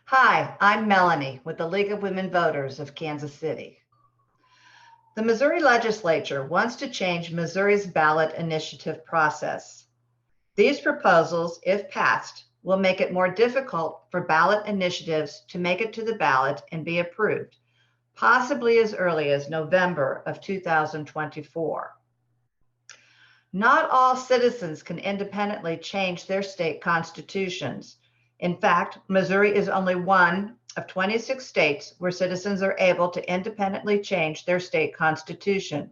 Hi, I'm Melanie with the League of Women Voters of Kansas City. The Missouri Legislature wants to change Missouri's ballot initiative process. These proposals, if passed, will make it more difficult for ballot initiatives to make it to the ballot and be approved, possibly as early as November of 2024. Not all citizens can independently change their state constitutions. In fact, Missouri is only one of 26 states where citizens are able to independently change their state constitution.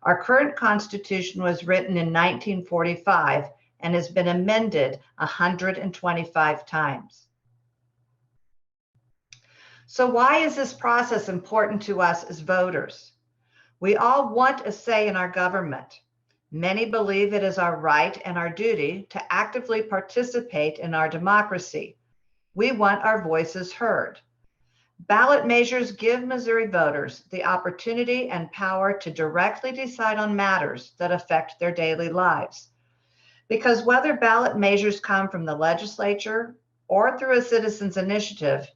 Our current constitution was written in 1945 and has been amended 125 times. So why is this process important to us as voters? We all want a say in our government. Many believe it is our right and our duty to actively participate in our democracy. We want our voices heard. Ballot measures give Missouri voters the opportunity and power to directly decide on matters that affect their daily lives. Because whether ballot measures come from the legislature or through a citizen's initiative,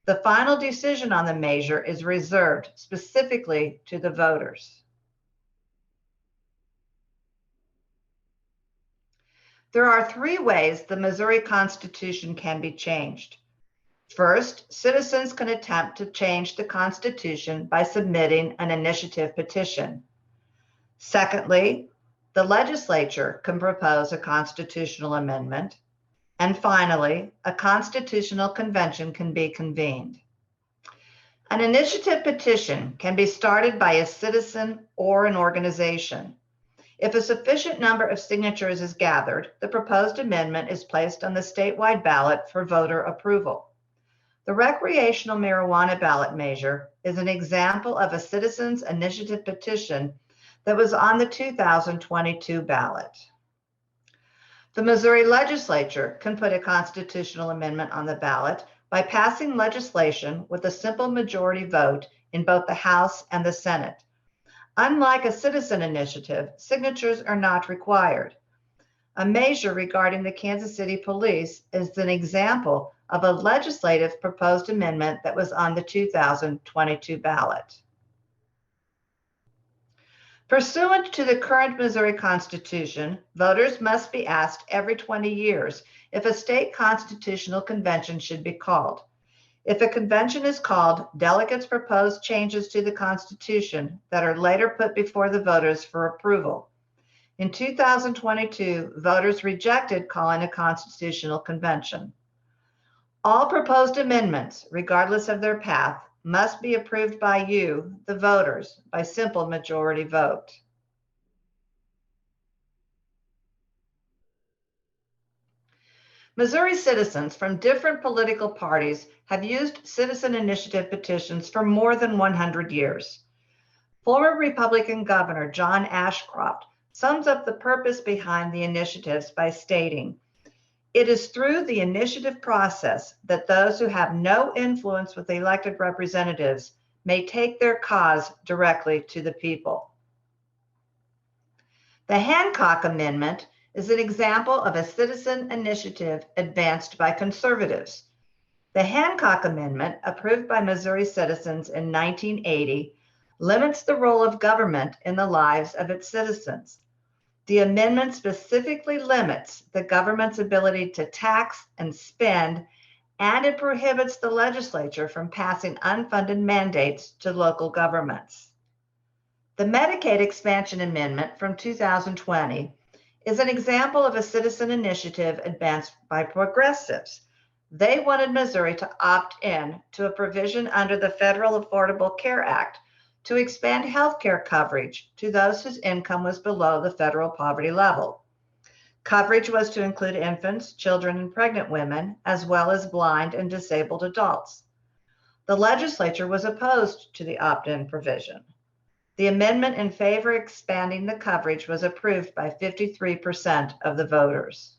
the final decision on the measure is reserved specifically to the voters. There are three ways the Missouri Constitution can be changed. First, citizens can attempt to change the Constitution by submitting an initiative petition. Secondly, the legislature can propose a constitutional amendment. And finally, a constitutional convention can be convened. An initiative petition can be started by a citizen or an organization. If a sufficient number of signatures is gathered, the proposed amendment is placed on the statewide ballot for voter approval. The recreational marijuana ballot measure is an example of a citizen's initiative petition that was on the 2022 ballot. The Missouri Legislature can put a constitutional amendment on the ballot by passing legislation with a simple majority vote in both the House and the Senate. Unlike a citizen initiative, signatures are not required. A measure regarding the Kansas City Police is an example of a legislative proposed amendment that was on the 2022 ballot. Pursuant to the current Missouri Constitution, voters must be asked every 20 years if a state constitutional convention should be called. If a convention is called, delegates propose changes to the Constitution that are later put before the voters for approval. In 2022, voters rejected calling a constitutional convention. All proposed amendments, regardless of their path, must be approved by you, the voters, by simple majority vote. Missouri citizens from different political parties have used citizen initiative petitions for more than 100 years. Former Republican Governor John Ashcroft sums up the purpose behind the initiatives by stating, "It is through the initiative process that those who have no influence with elected representatives may take their cause directly to the people." The Hancock Amendment is an example of a citizen initiative advanced by conservatives. The Hancock Amendment, approved by Missouri citizens in 1980, limits the role of government in the lives of its citizens. The amendment specifically limits the government's ability to tax and spend, and it prohibits the legislature from passing unfunded mandates to local governments. The Medicaid Expansion Amendment from 2020 is an example of a citizen initiative advanced by progressives. They wanted Missouri to opt in to a provision under the Federal Affordable Care Act to expand health care coverage to those whose income was below the federal poverty level. Coverage was to include infants, children, and pregnant women, as well as blind and disabled adults. The legislature was opposed to the opt-in provision. The amendment in favor of expanding the coverage was approved by 53% of the voters.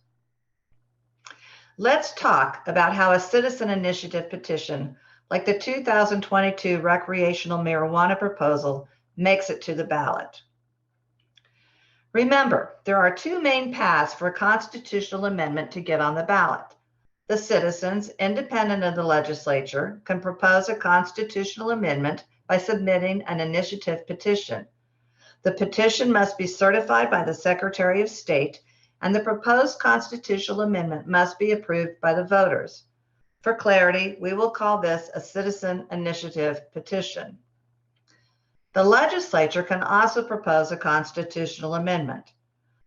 Let's talk about how a citizen initiative petition, like the 2022 recreational marijuana proposal, makes it to the ballot. Remember, there are two main paths for a constitutional amendment to get on the ballot. The citizens, independent of the legislature, can propose a constitutional amendment by submitting an initiative petition. The petition must be certified by the Secretary of State, and the proposed constitutional amendment must be approved by the voters. For clarity, we will call this a citizen initiative petition. The legislature can also propose a constitutional amendment.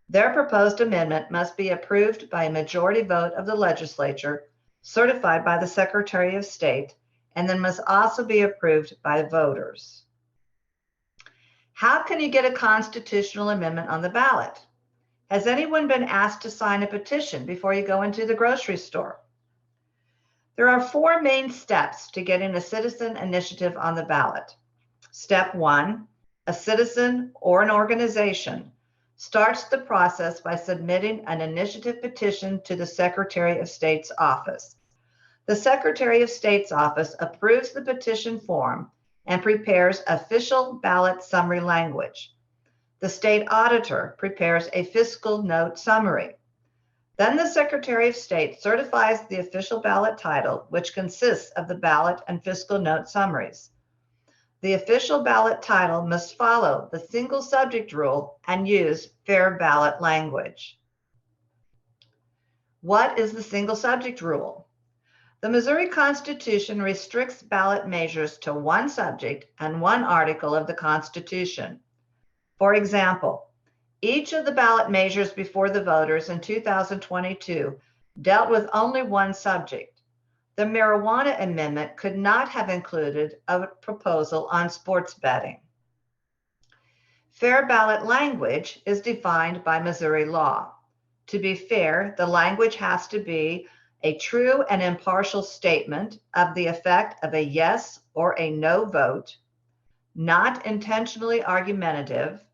Their proposed amendment must be approved by a majority vote of the legislature, certified by the Secretary of State, and then must also be approved by voters. How can you get a constitutional amendment on the ballot? Has anyone been asked to sign a petition before you go into the grocery store? There are 4 main steps to getting a citizen initiative on the ballot. Step 1, a citizen or an organization starts the process by submitting an initiative petition to the Secretary of State's office. The Secretary of State's office approves the petition form and prepares official ballot summary language. The state auditor prepares a fiscal note summary. Then the Secretary of State certifies the official ballot title, which consists of the ballot and fiscal note summaries. The official ballot title must follow the single subject rule and use fair ballot language. What is the single subject rule? The Missouri Constitution restricts ballot measures to one subject and one article of the Constitution. For example, each of the ballot measures before the voters in 2022 dealt with only one subject. The marijuana amendment could not have included a proposal on sports betting. Fair ballot language is defined by Missouri law. To be fair, the language has to be a true and impartial statement of the effect of a yes or a no vote, not intentionally argumentative,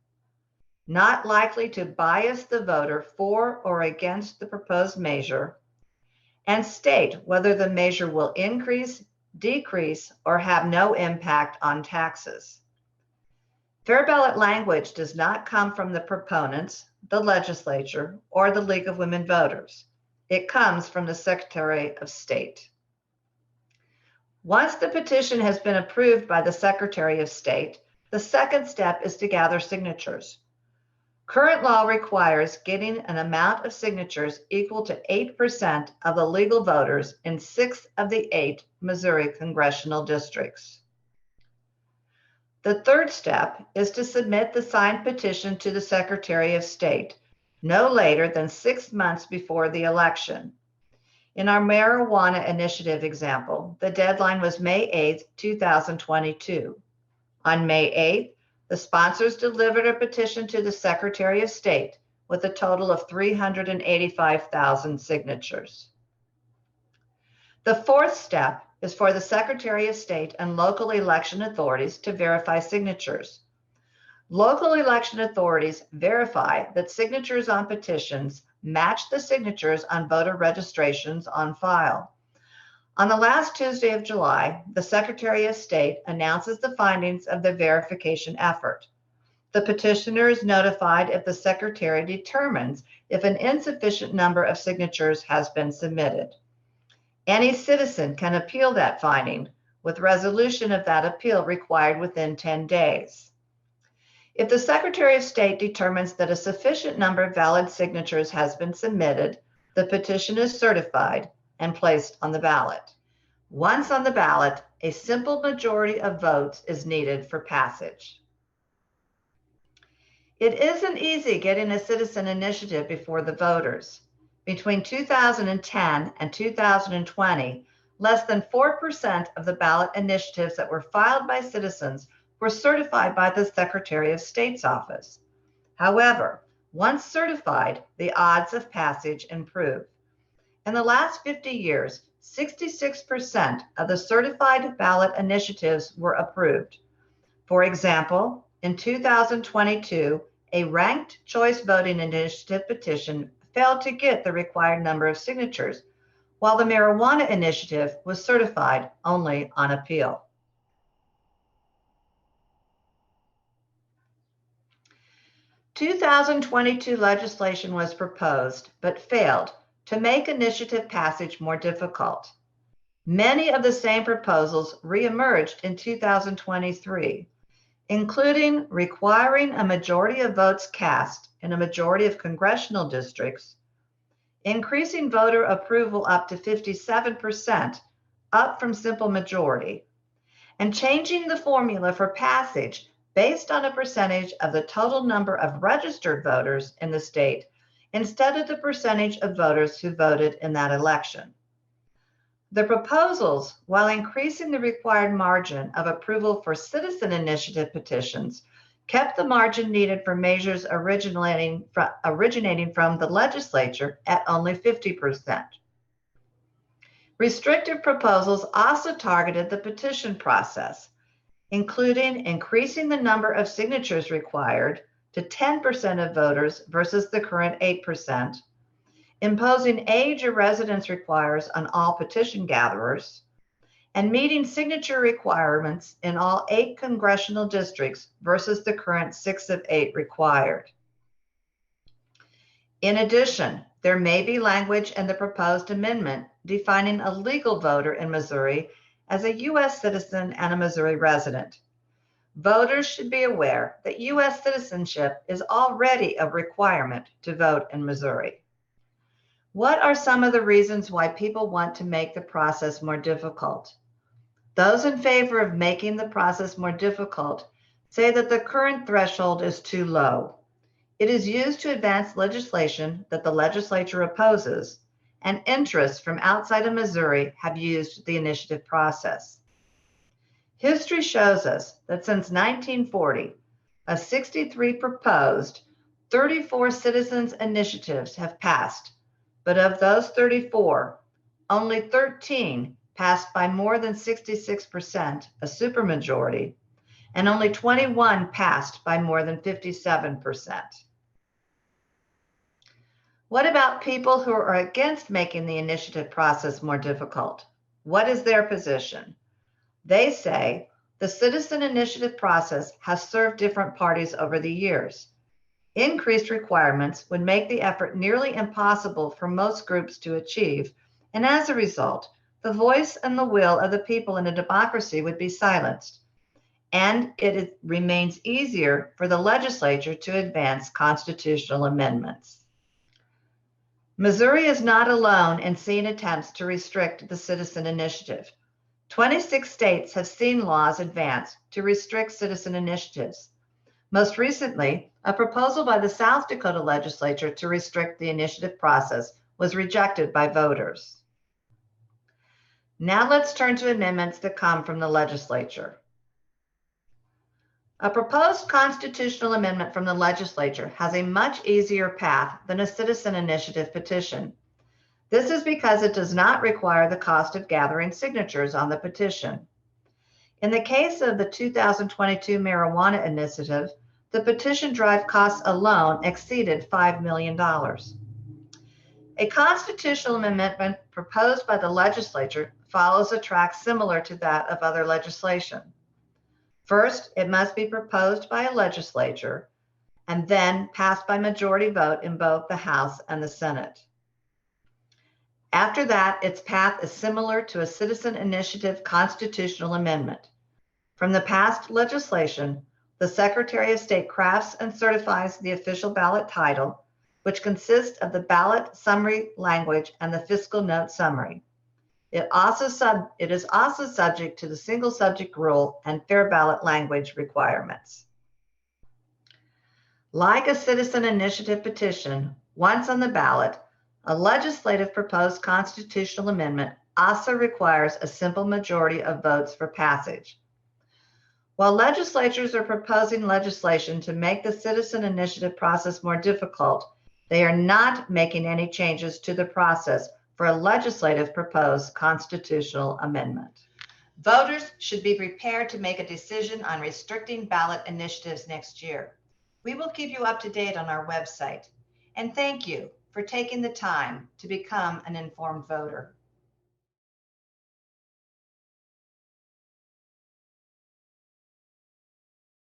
not likely to bias the voter for or against the proposed measure, and state whether the measure will increase, decrease, or have no impact on taxes. Fair ballot language does not come from the proponents, the legislature, or the League of Women Voters. It comes from the Secretary of State. Once the petition has been approved by the Secretary of State, the second step is to gather signatures. Current law requires getting an amount of signatures equal to 8% of the legal voters in 6 of the 8 Missouri congressional districts. The third step is to submit the signed petition to the Secretary of State no later than 6 months before the election. In our marijuana initiative example, the deadline was May 8, 2022. On May 8th, the sponsors delivered a petition to the Secretary of State with a total of 385,000 signatures. The fourth step is for the Secretary of State and local election authorities to verify signatures. Local election authorities verify that signatures on petitions match the signatures on voter registrations on file. On the last Tuesday of July, the Secretary of State announces the findings of the verification effort. The petitioner is notified if the Secretary determines if an insufficient number of signatures has been submitted. Any citizen can appeal that finding, with resolution of that appeal required within 10 days. If the Secretary of State determines that a sufficient number of valid signatures has been submitted, the petition is certified and placed on the ballot. Once on the ballot, a simple majority of votes is needed for passage. It isn't easy getting a citizen initiative before the voters. Between 2010 and 2020, less than 4% of the ballot initiatives that were filed by citizens were certified by the Secretary of State's office. However, once certified, the odds of passage improve. In the last 50 years, 66% of the certified ballot initiatives were approved. For example, in 2022, a ranked choice voting initiative petition failed to get the required number of signatures, while the marijuana initiative was certified only on appeal. The 2022 legislation was proposed but failed to make initiative passage more difficult. Many of the same proposals reemerged in 2023, including requiring a majority of votes cast in a majority of congressional districts, increasing voter approval up to 57%, up from simple majority, and changing the formula for passage based on a percentage of the total number of registered voters in the state instead of the percentage of voters who voted in that election. The proposals, while increasing the required margin of approval for citizen initiative petitions, kept the margin needed for measures originating from the legislature at only 50%. Restrictive proposals also targeted the petition process, including increasing the number of signatures required to 10% of voters versus the current 8%, imposing age or residence requirements on all petition gatherers, and meeting signature requirements in all 8 congressional districts versus the current 6 of 8 required. In addition, there may be language in the proposed amendment defining a legal voter in Missouri as a U.S. citizen and a Missouri resident. Voters should be aware that U.S. citizenship is already a requirement to vote in Missouri. What are some of the reasons why people want to make the process more difficult? Those in favor of making the process more difficult say that the current threshold is too low. It is used to advance legislation that the legislature opposes, and interests from outside of Missouri have used the initiative process. History shows us that since 1940, of 63 proposed, 34 citizens' initiatives have passed, but of those 34, only 13 passed by more than 66%, a supermajority, and only 21 passed by more than 57%. What about people who are against making the initiative process more difficult? What is their position? They say the citizen initiative process has served different parties over the years. Increased requirements would make the effort nearly impossible for most groups to achieve, and as a result, the voice and the will of the people in a democracy would be silenced, and it remains easier for the legislature to advance constitutional amendments. Missouri is not alone in seeing attempts to restrict the citizen initiative. 26 states have seen laws advance to restrict citizen initiatives. Most recently, a proposal by the South Dakota legislature to restrict the initiative process was rejected by voters. Now let's turn to amendments that come from the legislature. A proposed constitutional amendment from the legislature has a much easier path than a citizen initiative petition. This is because it does not require the cost of gathering signatures on the petition. In the case of the 2022 marijuana initiative, the petition drive costs alone exceeded $5 million. A constitutional amendment proposed by the legislature follows a track similar to that of other legislation. First, it must be proposed by a legislature and then passed by majority vote in both the House and the Senate. After that, its path is similar to a citizen initiative constitutional amendment. From the past legislation, the Secretary of State crafts and certifies the official ballot title, which consists of the ballot summary language and the fiscal note summary. It is also subject to the single subject rule and fair ballot language requirements. Like a citizen initiative petition, once on the ballot, a legislative proposed constitutional amendment also requires a simple majority of votes for passage. While legislatures are proposing legislation to make the citizen initiative process more difficult, they are not making any changes to the process for a legislative proposed constitutional amendment. Voters should be prepared to make a decision on restricting ballot initiatives next year. We will keep you up to date on our website. And thank you for taking the time to become an informed voter.